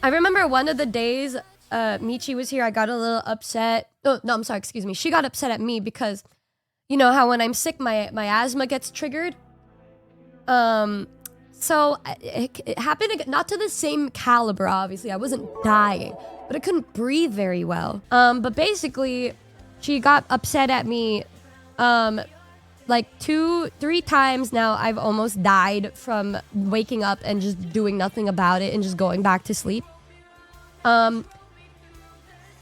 I remember one of the days Michi was here, I got a little upset. Oh, no, I'm sorry, excuse me. She got upset at me because, you know how when I'm sick, my asthma gets triggered? So it happened, not to the same caliber, obviously. I wasn't dying, but I couldn't breathe very well. But basically, she got upset at me, like 2-3 times now. I've almost died from waking up and just doing nothing about it and just going back to sleep.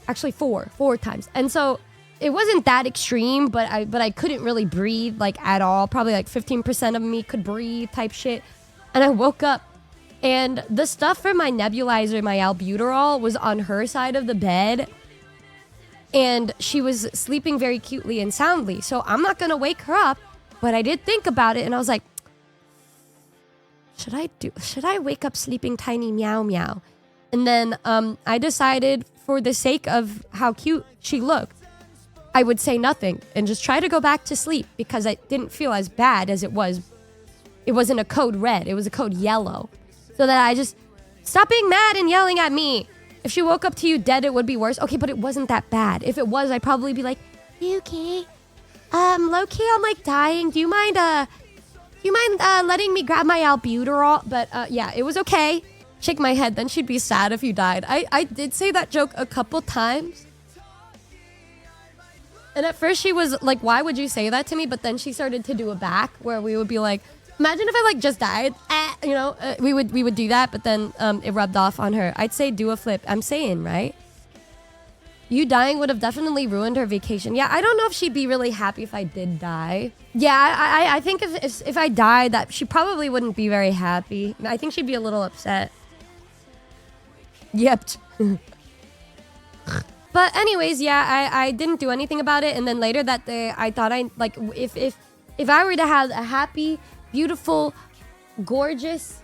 Actually 4 times. And so it wasn't that extreme, but I couldn't really breathe like at all. Probably like 15% of me could breathe type shit. And I woke up and the stuff for my nebulizer, my albuterol, was on her side of the bed. And she was sleeping very cutely and soundly. So I'm not gonna wake her up, but I did think about it and I was like, should I wake up sleeping tiny meow meow? And then I decided, for the sake of how cute she looked, I would say nothing and just try to go back to sleep because I didn't feel as bad as it was. It wasn't a code red, it was a code yellow. So that I just, stop being mad and yelling at me. If she woke up to you dead, it would be worse. Okay, but it wasn't that bad. If it was, I'd probably be like, Yuki, low-key, I'm like dying. Do you mind letting me grab my albuterol? But yeah, it was okay. Shake my head, then she'd be sad if you died. I did say that joke a couple times. And at first she was like, why would you say that to me? But then she started to do a back where we would be like, imagine if I like just died. You know, we would do that, but then it rubbed off on her. I'd say do a flip. I'm saying, right? You dying would have definitely ruined her vacation. Yeah, I don't know if she'd be really happy if I did die. Yeah, I think if I died, that she probably wouldn't be very happy. I think she'd be a little upset. Yep. But anyways, yeah, I didn't do anything about it. And then later that day, I thought if I were to have a happy, beautiful, gorgeous,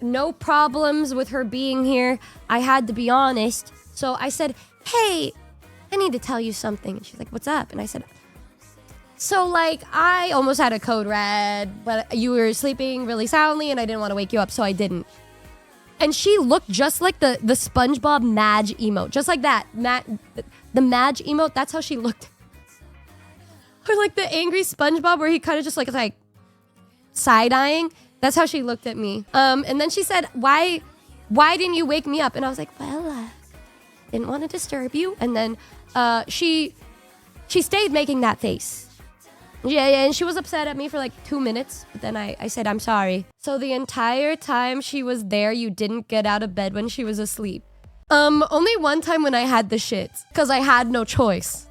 no problems with her being here, I had to be honest. So I said, hey, I need to tell you something. And she's like, what's up? And I said, so like, I almost had a code red, but you were sleeping really soundly and I didn't want to wake you up, so I didn't. And she looked just like the SpongeBob Madge emote. Just like that. The Madge emote, that's how she looked. Or like the angry SpongeBob where he kind of just like side-eyeing. That's how she looked at me. And then she said, why didn't you wake me up? And I was like, well, didn't want to disturb you. And then she stayed making that face. Yeah, and she was upset at me for like 2 minutes. But then I said, I'm sorry. So the entire time she was there, you didn't get out of bed when she was asleep. Only one time when I had the shits. Because I had no choice.